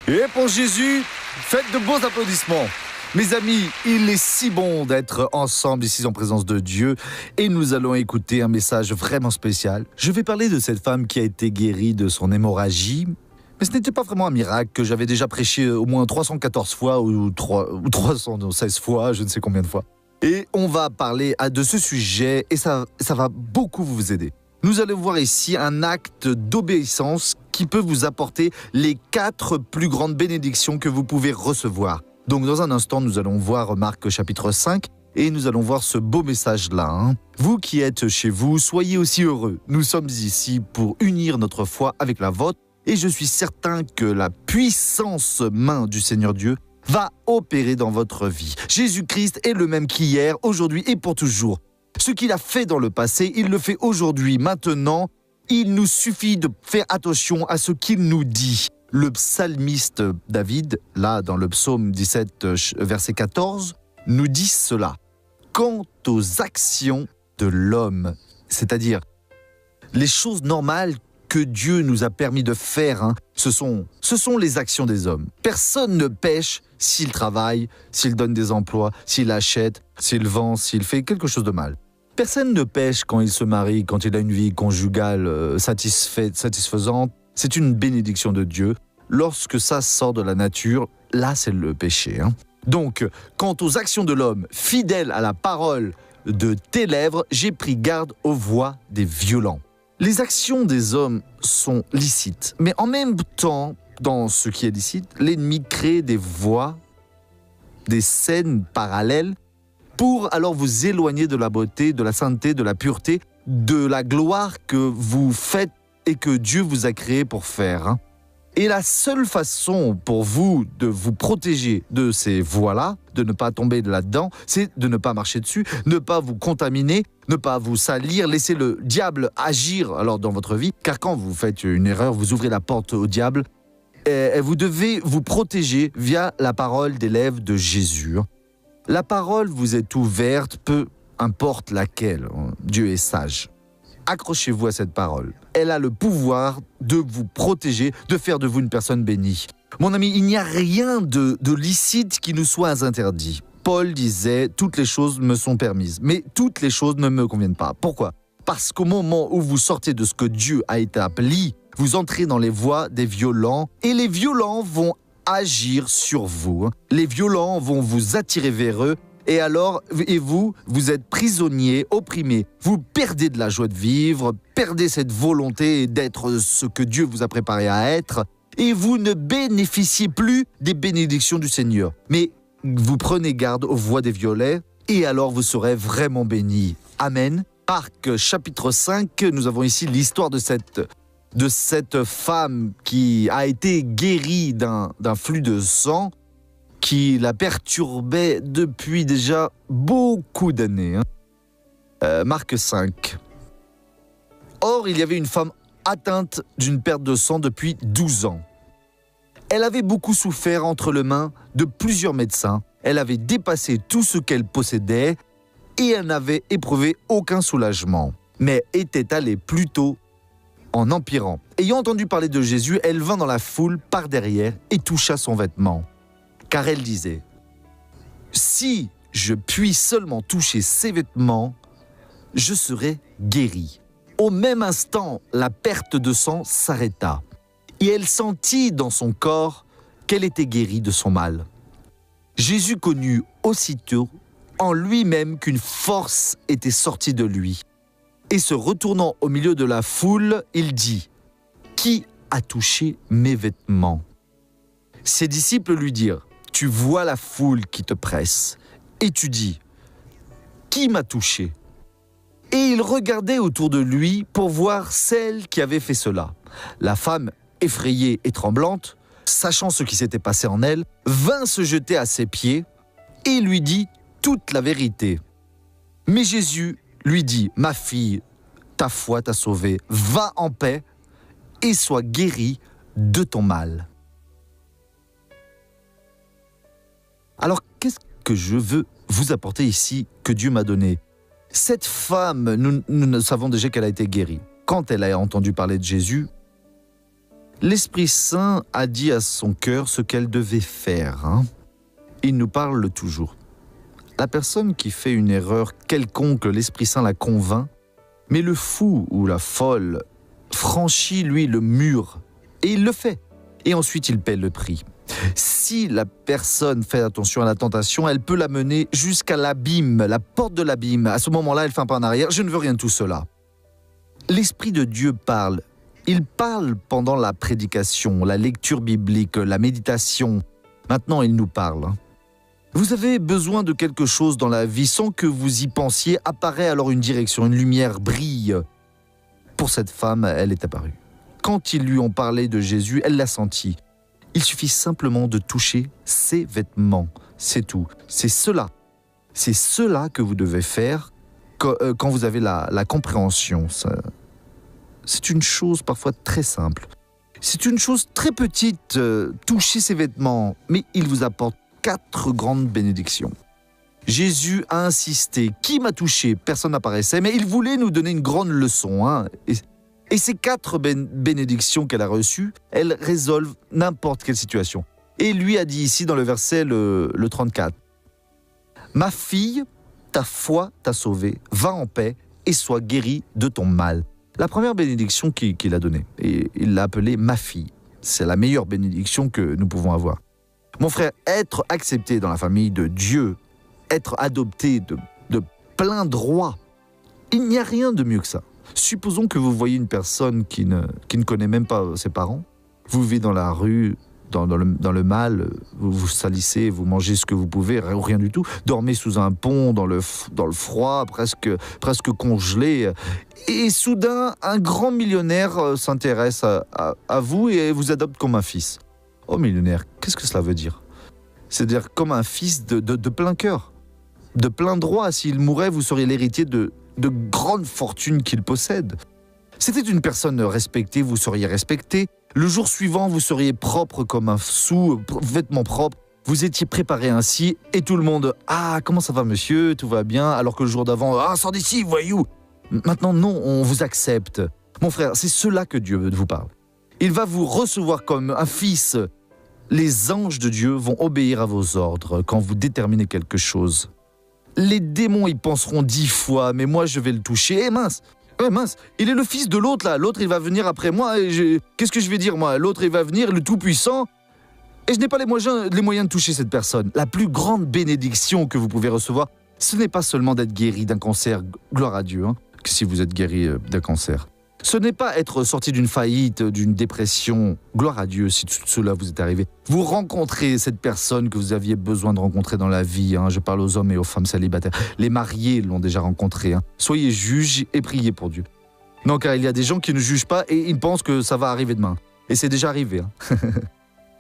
Et pour Jésus, faites de beaux applaudissements. Mes amis, il est si bon d'être ensemble ici en présence de Dieu et nous allons écouter un message vraiment spécial. Je vais parler de cette femme qui a été guérie de son hémorragie, mais ce n'était pas vraiment un miracle que j'avais déjà prêché au moins 314 fois ou 316 fois, je ne sais combien de fois. Et on va parler de ce sujet et ça va beaucoup vous aider. Nous allons voir ici un acte d'obéissance qui peut vous apporter les 4 plus grandes bénédictions que vous pouvez recevoir. Donc dans un instant, nous allons voir Marc chapitre 5 et nous allons voir ce beau message-là. Vous qui êtes chez vous, soyez aussi heureux. Nous sommes ici pour unir notre foi avec la vôtre et je suis certain que la puissance main du Seigneur Dieu va opérer dans votre vie. Jésus-Christ est le même qu'hier, aujourd'hui et pour toujours. Ce qu'il a fait dans le passé, il le fait aujourd'hui. Maintenant, il nous suffit de faire attention à ce qu'il nous dit. Le psalmiste David, là dans le psaume 17, verset 14, nous dit cela. Quant aux actions de l'homme, c'est-à-dire les choses normales que Dieu nous a permis de faire, ce sont les actions des hommes. Personne ne pêche s'il travaille, s'il donne des emplois, s'il achète, s'il vend, s'il fait quelque chose de mal. Personne ne pêche quand il se marie, quand il a une vie conjugale satisfaisante. C'est une bénédiction de Dieu. Lorsque ça sort de la nature, là c'est le péché. Donc, quant aux actions de l'homme, fidèle à la parole de tes lèvres, j'ai pris garde aux voies des violents. Les actions des hommes sont licites, mais en même temps, dans ce qui est licite, l'ennemi crée des voies, des scènes parallèles pour alors vous éloigner de la beauté, de la sainteté, de la pureté, de la gloire que vous faites et que Dieu vous a créé pour faire. Et la seule façon pour vous de vous protéger de ces voies-là, de ne pas tomber là-dedans, c'est de ne pas marcher dessus, ne pas vous contaminer, ne pas vous salir, laisser le diable agir alors dans votre vie, car quand vous faites une erreur, vous ouvrez la porte au diable, et vous devez vous protéger via la parole des lèvres de Jésus. La parole vous est ouverte, peu importe laquelle. Dieu est sage. Accrochez-vous à cette parole. Elle a le pouvoir de vous protéger, de faire de vous une personne bénie. Mon ami, il n'y a rien de licite qui nous soit interdit. Paul disait « Toutes les choses me sont permises, mais toutes les choses ne me conviennent pas. » Pourquoi ? Parce qu'au moment où vous sortez de ce que Dieu a établi, vous entrez dans les voies des violents et les violents vont agir sur vous. Les violents vont vous attirer vers eux et alors, vous êtes prisonnier, opprimé. Vous perdez de la joie de vivre, perdez cette volonté d'être ce que Dieu vous a préparé à être et vous ne bénéficiez plus des bénédictions du Seigneur. Mais vous prenez garde aux voies des violets et alors vous serez vraiment bénis. Amen. Marc chapitre 5, nous avons ici l'histoire de cette femme qui a été guérie d'un flux de sang qui la perturbait depuis déjà beaucoup d'années. Marc 5. Or, il y avait une femme atteinte d'une perte de sang depuis 12 ans. Elle avait beaucoup souffert entre les mains de plusieurs médecins. Elle avait dépassé tout ce qu'elle possédait et elle n'avait éprouvé aucun soulagement, mais était allée plutôt en empirant. Ayant entendu parler de Jésus, elle vint dans la foule par derrière et toucha son vêtement. Car elle disait, « Si je puis seulement toucher ses vêtements, je serai guérie. » Au même instant, la perte de sang s'arrêta, et elle sentit dans son corps qu'elle était guérie de son mal. Jésus connut aussitôt en lui-même qu'une force était sortie de lui, et se retournant au milieu de la foule, il dit, « Qui a touché mes vêtements ?» Ses disciples lui dirent, « Tu vois la foule qui te presse, et tu dis, « Qui m'a touché ?» Et il regardait autour de lui pour voir celle qui avait fait cela. La femme, effrayée et tremblante, sachant ce qui s'était passé en elle, vint se jeter à ses pieds et lui dit toute la vérité. Mais Jésus lui dit, « Ma fille, ta foi t'a sauvée, va en paix et sois guérie de ton mal. » Alors, qu'est-ce que je veux vous apporter ici que Dieu m'a donné ? Cette femme, nous savons déjà qu'elle a été guérie. Quand elle a entendu parler de Jésus, L'Esprit Saint a dit à son cœur ce qu'elle devait faire. Il nous parle toujours. La personne qui fait une erreur quelconque, l'Esprit Saint la convainc, mais le fou ou la folle franchit, lui, le mur. Et il le fait. Et ensuite, il paie le prix. Si la personne fait attention à la tentation, elle peut la mener jusqu'à l'abîme, la porte de l'abîme. À ce moment-là, elle fait un pas en arrière. Je ne veux rien de tout cela. L'Esprit de Dieu parle. Il parle pendant la prédication, la lecture biblique, la méditation. Maintenant, il nous parle. Vous avez besoin de quelque chose dans la vie sans que vous y pensiez, apparaît alors une direction, une lumière brille. Pour cette femme, elle est apparue. Quand ils lui ont parlé de Jésus, elle l'a senti. Il suffit simplement de toucher ses vêtements, c'est tout. C'est cela que vous devez faire quand vous avez la compréhension. C'est une chose parfois très simple. C'est une chose très petite, toucher ses vêtements, mais il vous apporte 4 grandes bénédictions. Jésus a insisté. Qui m'a touché? Personne n'apparaissait, mais il voulait nous donner une grande leçon. Et ces 4 bénédictions qu'elle a reçues, elles résolvent n'importe quelle situation. Et lui a dit ici dans le verset le 34, « Ma fille, ta foi t'a sauvée, va en paix et sois guérie de ton mal. » La première bénédiction qu'il a donnée, et il l'a appelée « ma fille ». C'est la meilleure bénédiction que nous pouvons avoir. Mon frère, être accepté dans la famille de Dieu, être adopté de plein droit, il n'y a rien de mieux que ça. Supposons que vous voyez une personne qui ne connaît même pas ses parents. Vous vivez dans la rue, dans le mal, vous vous salissez, vous mangez ce que vous pouvez, ou rien du tout. Dormez sous un pont, dans le froid, presque congelé. Et soudain, un grand millionnaire s'intéresse à vous et vous adopte comme un fils. Oh, millionnaire, qu'est-ce que cela veut dire? C'est-à-dire comme un fils de plein cœur, de plein droit. S'il mourait, vous seriez l'héritier de grandes fortunes qu'il possède. C'était une personne respectée, vous seriez respecté. Le jour suivant, vous seriez propre comme un sou, vêtements propres. Vous étiez préparé ainsi et tout le monde « Ah, comment ça va monsieur? Tout va bien ?» Alors que le jour d'avant « Ah, sors d'ici, voyou !» Maintenant, non, on vous accepte. Mon frère, c'est cela que Dieu vous parle. Il va vous recevoir comme un fils. Les anges de Dieu vont obéir à vos ordres quand vous déterminez quelque chose. Les démons y penseront 10 fois, mais moi je vais le toucher. Mince, il est le fils de l'autre là. L'autre il va venir après moi. Qu'est-ce que je vais dire moi? L'autre il va venir, le tout-puissant. Et je n'ai pas les moyens de toucher cette personne. La plus grande bénédiction que vous pouvez recevoir, ce n'est pas seulement d'être guéri d'un cancer, gloire à Dieu, si vous êtes guéri d'un cancer. Ce n'est pas être sorti d'une faillite, d'une dépression, gloire à Dieu si tout cela vous est arrivé. Vous rencontrez cette personne que vous aviez besoin de rencontrer dans la vie. Je parle aux hommes et aux femmes célibataires. Les mariés l'ont déjà rencontré. Soyez juges et priez pour Dieu. Non, car il y a des gens qui ne jugent pas et ils pensent que ça va arriver demain. Et c'est déjà arrivé.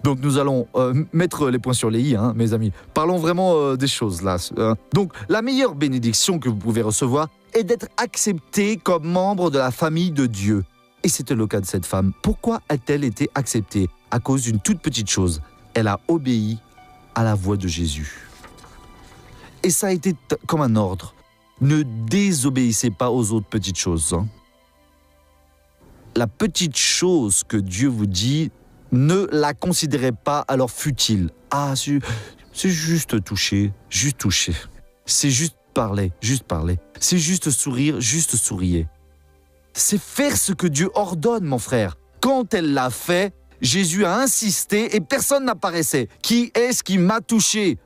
Donc nous allons mettre les points sur les i, mes amis. Parlons vraiment des choses là. Donc la meilleure bénédiction que vous pouvez recevoir est d'être accepté comme membre de la famille de Dieu. Et c'était le cas de cette femme. Pourquoi a-t-elle été acceptée? À cause d'une toute petite chose. Elle a obéi à la voix de Jésus. Et ça a été comme un ordre. Ne désobéissez pas aux autres petites choses. La petite chose que Dieu vous dit, ne la considérez pas alors futile. Ah, c'est juste toucher, juste toucher. C'est juste parler. C'est juste sourire, juste souriez. C'est faire ce que Dieu ordonne, mon frère. Quand elle l'a fait, Jésus a insisté et personne n'apparaissait. Qui est-ce qui m'a touché?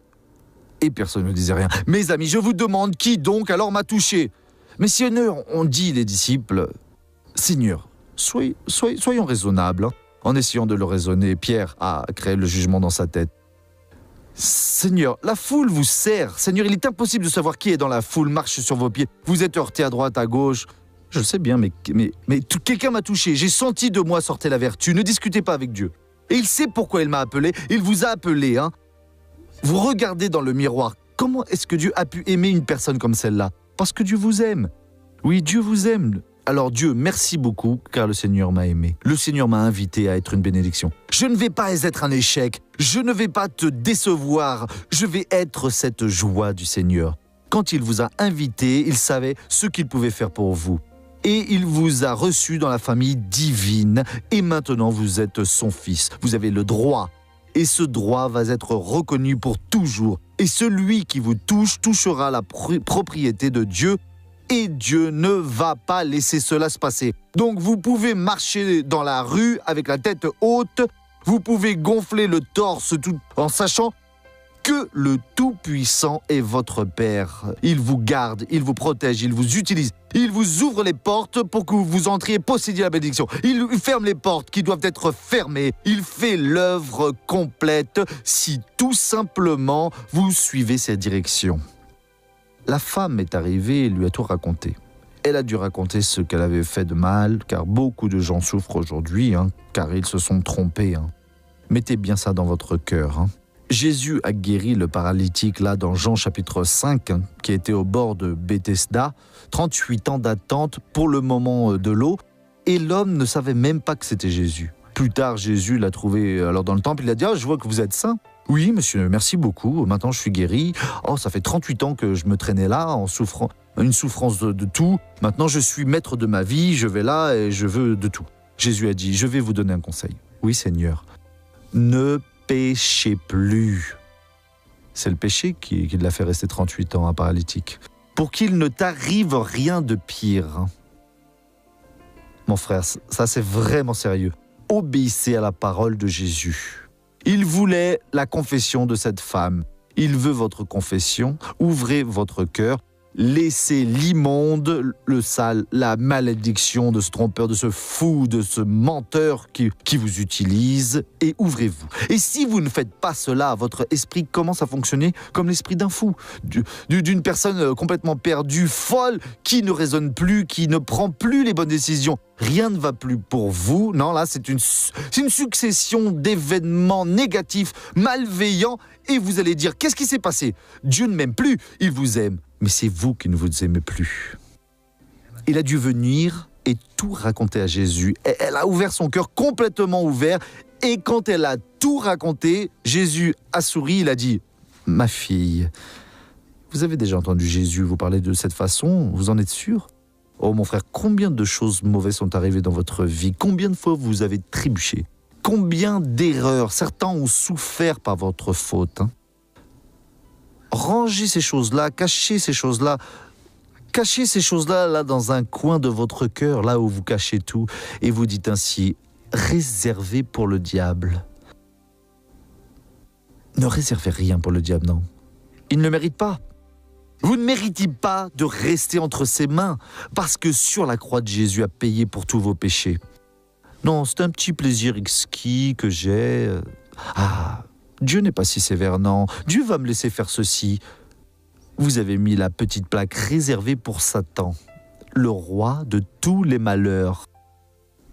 Et personne ne disait rien. Mes amis, je vous demande, qui donc alors m'a touché? Mais Seigneur, on dit les disciples, Seigneur, soyons raisonnables. En essayant de le raisonner, Pierre a créé le jugement dans sa tête. Seigneur, la foule vous sert. Seigneur, il est impossible de savoir qui est dans la foule, marche sur vos pieds. Vous êtes heurté à droite, à gauche. Je le sais bien, mais quelqu'un m'a touché. J'ai senti de moi sortir la vertu. Ne discutez pas avec Dieu. Et il sait pourquoi il m'a appelé. Il vous a appelé. Vous regardez dans le miroir. Comment est-ce que Dieu a pu aimer une personne comme celle-là? Parce que Dieu vous aime. Oui, Dieu vous aime. Alors Dieu, merci beaucoup, car le Seigneur m'a aimé. Le Seigneur m'a invité à être une bénédiction. Je ne vais pas être un échec. Je ne vais pas te décevoir. Je vais être cette joie du Seigneur. Quand il vous a invité, il savait ce qu'il pouvait faire pour vous. Et il vous a reçu dans la famille divine. Et maintenant, vous êtes son fils. Vous avez le droit. Et ce droit va être reconnu pour toujours. Et celui qui vous touche touchera la propriété de Dieu. Et Dieu ne va pas laisser cela se passer. Donc vous pouvez marcher dans la rue avec la tête haute. Vous pouvez gonfler le torse tout en sachant que le Tout-Puissant est votre Père. Il vous garde, il vous protège, il vous utilise. Il vous ouvre les portes pour que vous entriez et possédiez la bénédiction. Il ferme les portes qui doivent être fermées. Il fait l'œuvre complète si tout simplement vous suivez ses directions. La femme est arrivée et lui a tout raconté. Elle a dû raconter ce qu'elle avait fait de mal, car beaucoup de gens souffrent aujourd'hui, car ils se sont trompés. Mettez bien ça dans votre cœur. Jésus a guéri le paralytique là dans Jean chapitre 5, qui était au bord de Bethesda, 38 ans d'attente pour le moment de l'eau, et l'homme ne savait même pas que c'était Jésus. Plus tard, Jésus l'a trouvé alors dans le temple, il a dit « Ah, je vois que vous êtes saint ». « Oui, monsieur, merci beaucoup, maintenant je suis guéri. Oh, ça fait 38 ans que je me traînais là, en souffrant, une souffrance de tout. Maintenant, je suis maître de ma vie, je vais là et je veux de tout. » Jésus a dit « Je vais vous donner un conseil. Oui, Seigneur, ne péchez plus. » C'est le péché qui l'a fait rester 38 ans, un paralytique. « Pour qu'il ne t'arrive rien de pire. » Mon frère, ça c'est vraiment sérieux. Obéissez à la parole de Jésus. Il voulait la confession de cette femme. Il veut votre confession. Ouvrez votre cœur. Laissez l'immonde, le sale, la malédiction de ce trompeur, de ce fou, de ce menteur qui vous utilise et ouvrez-vous. Et si vous ne faites pas cela, votre esprit commence à fonctionner comme l'esprit d'un fou, d'une personne complètement perdue, folle, qui ne raisonne plus, qui ne prend plus les bonnes décisions. Rien ne va plus pour vous. Non, là, c'est une succession d'événements négatifs, malveillants, et vous allez dire, qu'est-ce qui s'est passé? Dieu ne m'aime plus, il vous aime. Mais c'est vous qui ne vous aimez plus. Il a dû venir et tout raconter à Jésus. Elle a ouvert son cœur complètement ouvert. Et quand elle a tout raconté, Jésus a souri, il a dit « Ma fille, vous avez déjà entendu Jésus vous parler de cette façon? Vous en êtes sûr? Oh mon frère, combien de choses mauvaises sont arrivées dans votre vie? Combien de fois vous avez trébuché? Combien d'erreurs? Certains ont souffert par votre faute. Rangez ces choses-là, cachez ces choses-là là dans un coin de votre cœur, là où vous cachez tout, et vous dites ainsi, réservez pour le diable. Ne réservez rien pour le diable, non. Il ne le mérite pas. Vous ne méritez pas de rester entre ses mains, parce que sur la croix de Jésus a payé pour tous vos péchés. Non, c'est un petit plaisir exquis que j'ai. Dieu n'est pas si sévère, non. Dieu va me laisser faire ceci. Vous avez mis la petite plaque réservée pour Satan, le roi de tous les malheurs.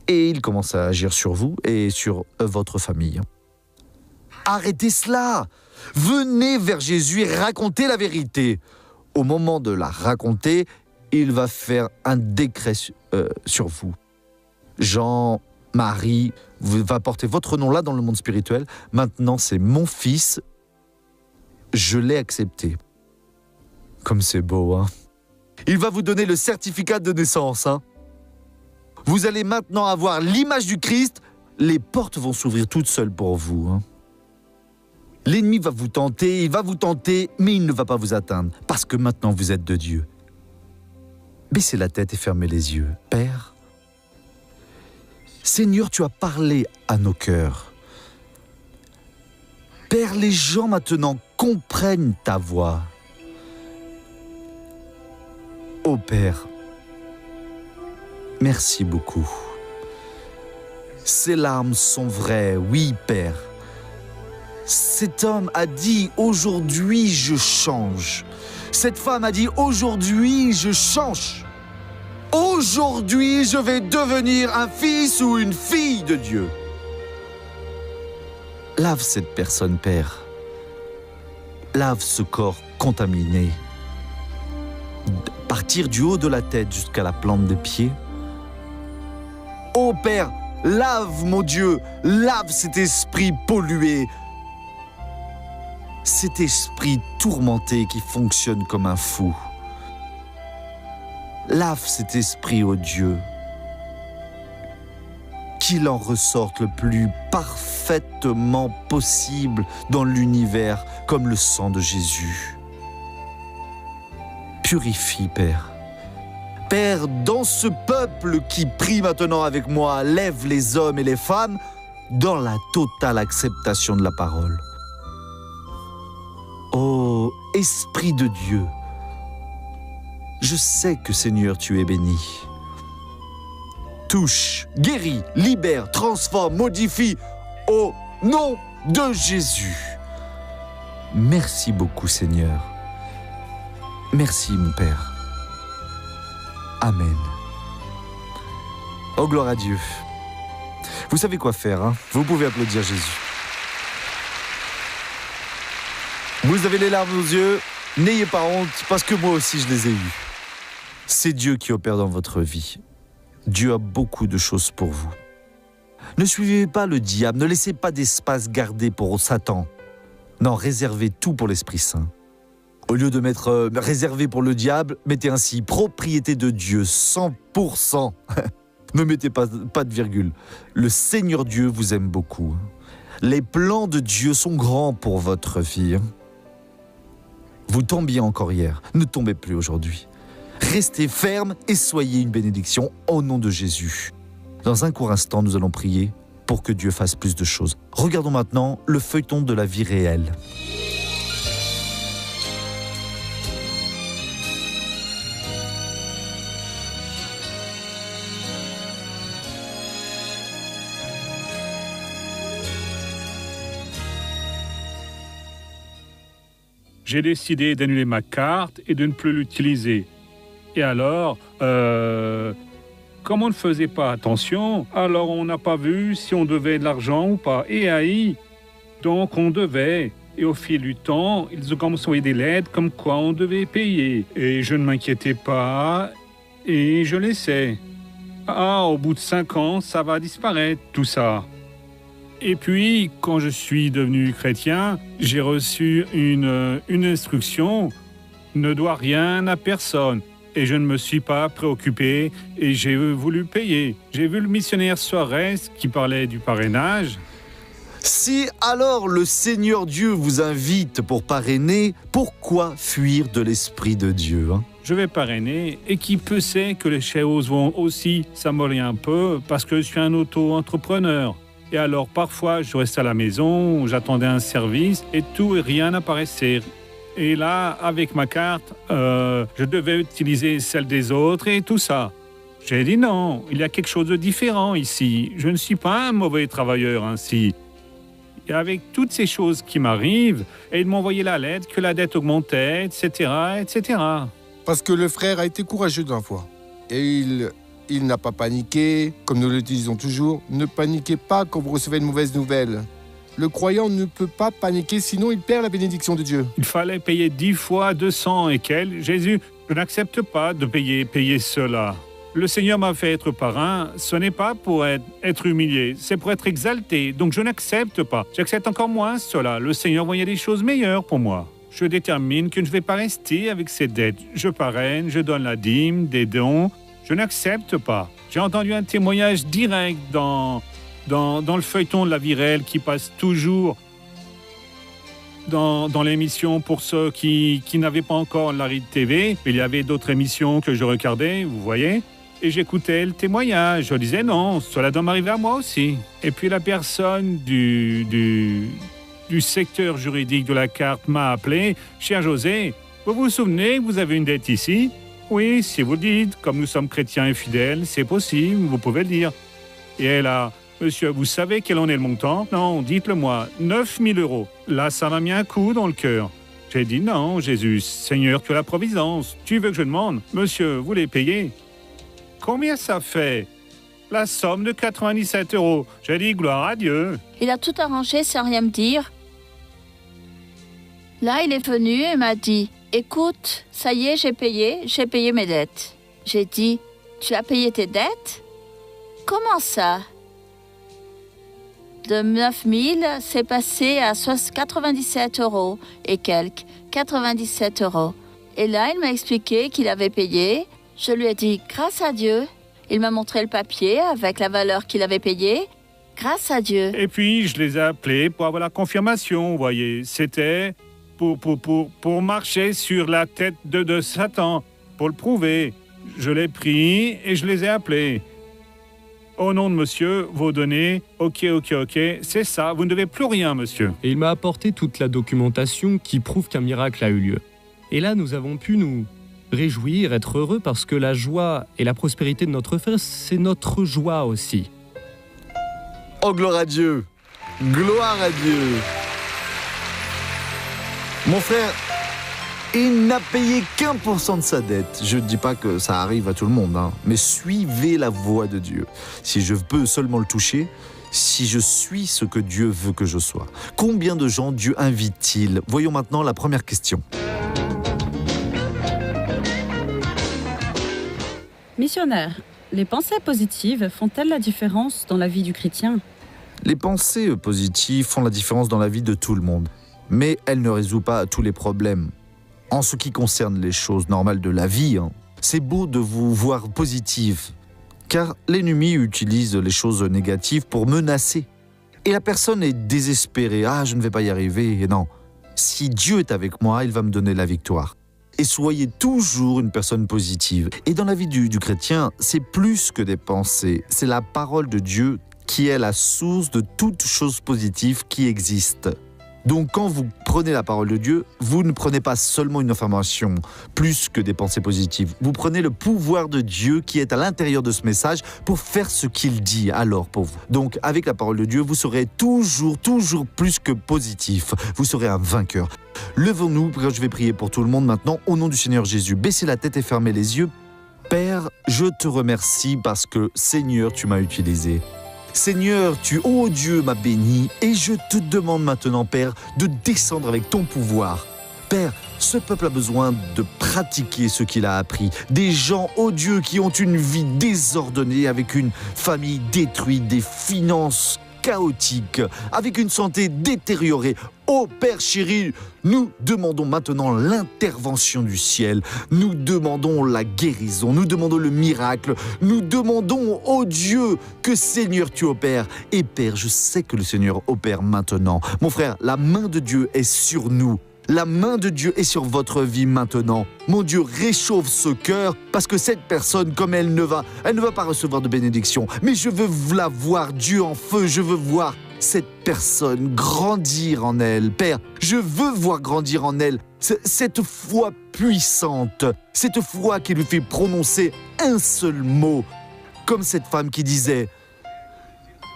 Et il commence à agir sur vous et sur votre famille. Arrêtez cela! Venez vers Jésus et racontez la vérité. Au moment de la raconter, il va faire un décret sur vous. Jean, Marie, va porter votre nom là dans le monde spirituel. Maintenant, c'est mon fils. Je l'ai accepté. Comme c'est beau, Il va vous donner le certificat de naissance, Vous allez maintenant avoir l'image du Christ. Les portes vont s'ouvrir toutes seules pour vous, L'ennemi va vous tenter, il va vous tenter, mais il ne va pas vous atteindre, parce que maintenant vous êtes de Dieu. Baissez la tête et fermez les yeux. Père, Seigneur, tu as parlé à nos cœurs. Père, les gens maintenant comprennent ta voix. Oh Père, merci beaucoup. Ces larmes sont vraies, oui Père. Cet homme a dit « Aujourd'hui, je change ». Cette femme a dit « Aujourd'hui, je change ». Aujourd'hui, je vais devenir un fils ou une fille de Dieu. Lave cette personne, Père. Lave ce corps contaminé. Partir du haut de la tête jusqu'à la plante des pieds. Oh Père, lave mon Dieu, lave cet esprit pollué. Cet esprit tourmenté qui fonctionne comme un fou. Lave cet esprit, ô Dieu. Qu'il en ressorte le plus parfaitement possible dans l'univers, comme le sang de Jésus. Purifie, Père. Père, dans ce peuple qui prie maintenant avec moi, lève les hommes et les femmes dans la totale acceptation de la parole. Ô Esprit de Dieu, je sais que Seigneur, tu es béni. Touche, guéris, libère, transforme, modifie au nom de Jésus. Merci beaucoup, Seigneur. Merci, mon Père. Amen. Oh, gloire à Dieu. Vous savez quoi faire, hein? Vous pouvez applaudir Jésus. Vous avez les larmes aux yeux, n'ayez pas honte, parce que moi aussi je les ai eues. C'est Dieu qui opère dans votre vie. Dieu a beaucoup de choses pour vous. Ne suivez pas le diable, ne laissez pas d'espace gardé pour Satan. Non, réservez tout pour l'Esprit Saint. Au lieu de mettre réservé pour le diable, mettez ainsi propriété de Dieu, 100%. Ne mettez pas de virgule. Le Seigneur Dieu vous aime beaucoup. Les plans de Dieu sont grands pour votre vie. Vous tombiez encore hier, ne tombez plus aujourd'hui. Restez ferme et soyez une bénédiction au nom de Jésus. Dans un court instant, nous allons prier pour que Dieu fasse plus de choses. Regardons maintenant le feuilleton de la vie réelle. J'ai décidé d'annuler ma carte et de ne plus l'utiliser. Et alors, comme on ne faisait pas attention, alors on n'a pas vu si on devait de l'argent ou pas. Et aïe, donc on devait. Et au fil du temps, ils ont commencé à envoyer des lettres comme quoi on devait payer. Et je ne m'inquiétais pas et je laissais. Ah, au bout de 5 ans, ça va disparaître, tout ça. Et puis, quand je suis devenu chrétien, j'ai reçu une instruction « Ne dois rien à personne ». Et je ne me suis pas préoccupé et j'ai voulu payer. J'ai vu le missionnaire Suarez qui parlait du parrainage. Si alors le Seigneur Dieu vous invite pour parrainer, pourquoi fuir de l'Esprit de Dieu, hein? Je vais parrainer et qui peut sait que les choses vont aussi s'amollir un peu parce que je suis un auto-entrepreneur. Et alors parfois je restais à la maison, j'attendais un service et tout et rien n'apparaissait. Et là, avec ma carte, je devais utiliser celle des autres et tout ça. J'ai dit non, il y a quelque chose de différent ici. Je ne suis pas un mauvais travailleur ainsi. Et avec toutes ces choses qui m'arrivent, et ils m'ont envoyé la lettre que la dette augmentait, etc., etc. Parce que le frère a été courageux d'un fois. Et il n'a pas paniqué, comme nous le disons toujours. Ne paniquez pas quand vous recevez une mauvaise nouvelle. Le croyant ne peut pas paniquer, sinon il perd la bénédiction de Dieu. Il fallait payer 10 fois 200 et quelques. Jésus, je n'accepte pas de payer cela. Le Seigneur m'a fait être parrain, ce n'est pas pour être humilié, c'est pour être exalté. Donc je n'accepte pas. J'accepte encore moins cela. Le Seigneur voyait des choses meilleures pour moi. Je détermine que je ne vais pas rester avec ces dettes. Je parraine, je donne la dîme, des dons. Je n'accepte pas. J'ai entendu un témoignage direct dans le feuilleton de la vie réelle qui passe toujours dans l'émission pour ceux qui n'avaient pas encore Larry TV. Il y avait d'autres émissions que je regardais, vous voyez. Et j'écoutais le témoignage. Je disais non, cela doit m'arriver à moi aussi. Et puis la personne du secteur juridique de la carte m'a appelé. Cher José, vous vous souvenez que vous avez une dette ici? Oui, si vous le dites, comme nous sommes chrétiens et fidèles, c'est possible, vous pouvez le dire. Et elle a... Monsieur, vous savez quel en est le montant? Non, dites-le-moi, 9 000 €. Là, ça m'a mis un coup dans le cœur. J'ai dit non, Jésus, Seigneur, tu as la providence. Tu veux que je demande? Monsieur, vous les payez? Combien ça fait? La somme de 97 €. J'ai dit gloire à Dieu. Il a tout arrangé sans rien me dire. Là, il est venu et m'a dit « Écoute, ça y est, j'ai payé mes dettes. » J'ai dit « Tu as payé tes dettes? Comment ça ?» De 9 000, c'est passé à 97 € et quelques, 97 €. Et là, il m'a expliqué qu'il avait payé Je lui ai dit « Grâce à Dieu ». Il m'a montré le papier avec la valeur qu'il avait payée. Grâce à Dieu. Et puis, je les ai appelés pour avoir la confirmation, vous voyez. C'était pour marcher sur la tête de Satan, pour le prouver. Je l'ai pris et je les ai appelés. Au nom de monsieur, vos données, ok, c'est ça, vous ne devez plus rien, monsieur. Et il m'a apporté toute la documentation qui prouve qu'un miracle a eu lieu. Et là, nous avons pu nous réjouir, être heureux, parce que la joie et la prospérité de notre frère, c'est notre joie aussi. Oh, gloire à Dieu! Gloire à Dieu! Mon frère, il n'a payé qu'1% de sa dette. Je ne dis pas que ça arrive à tout le monde, hein, mais suivez la voie de Dieu. Si je peux seulement le toucher, si je suis ce que Dieu veut que je sois. Combien de gens Dieu invite-t-il? Voyons maintenant la première question. Missionnaire, les pensées positives font-elles la différence dans la vie du chrétien? Les pensées positives font la différence dans la vie de tout le monde, mais elles ne résolvent pas tous les problèmes. En ce qui concerne les choses normales de la vie, c'est beau de vous voir positive, car l'ennemi utilise les choses négatives pour menacer. Et la personne est désespérée. « Ah, je ne vais pas y arriver. » Et non, si Dieu est avec moi, il va me donner la victoire. Et soyez toujours une personne positive. Et dans la vie du chrétien, c'est plus que des pensées. C'est la parole de Dieu qui est la source de toute chose positive qui existe. Donc quand vous prenez la parole de Dieu, vous ne prenez pas seulement une information, plus que des pensées positives. Vous prenez le pouvoir de Dieu qui est à l'intérieur de ce message pour faire ce qu'il dit alors pour vous. Donc avec la parole de Dieu, vous serez toujours plus que positif. Vous serez un vainqueur. Levons-nous, je vais prier pour tout le monde maintenant, au nom du Seigneur Jésus. Baissez la tête et fermez les yeux. Père, je te remercie parce que, Seigneur, tu m'as utilisé. Seigneur, ô Dieu, m'as béni et je te demande maintenant, Père, de descendre avec ton pouvoir. Père, ce peuple a besoin de pratiquer ce qu'il a appris. Des gens, ô Dieu, qui ont une vie désordonnée, avec une famille détruite, des finances chaotiques, avec une santé détériorée. Ô Père chéri, nous demandons maintenant l'intervention du ciel. Nous demandons la guérison, nous demandons le miracle. Nous demandons, ô Dieu, que Seigneur tu opères. Et Père, je sais que le Seigneur opère maintenant. Mon frère, la main de Dieu est sur nous. La main de Dieu est sur votre vie maintenant. Mon Dieu, réchauffe ce cœur parce que cette personne, comme elle ne va pas recevoir de bénédiction. Mais je veux la voir, Dieu en feu. Je veux voir cette personne grandir en elle. Père, je veux voir grandir en elle cette foi puissante, cette foi qui lui fait prononcer un seul mot. Comme cette femme qui disait: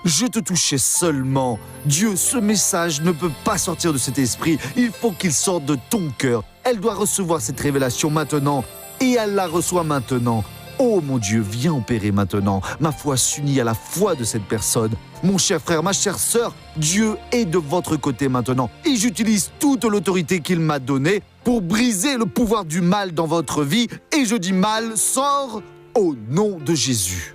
je te touchais seulement. Dieu, ce message ne peut pas sortir de cet esprit. Il faut qu'il sorte de ton cœur. Elle doit recevoir cette révélation maintenant. Et elle la reçoit maintenant. Oh mon Dieu, viens opérer maintenant. Ma foi s'unit à la foi de cette personne. Mon cher frère, ma chère sœur, Dieu est de votre côté maintenant. Et j'utilise toute l'autorité qu'il m'a donnée pour briser le pouvoir du mal dans votre vie. Et je dis mal, sors au nom de Jésus.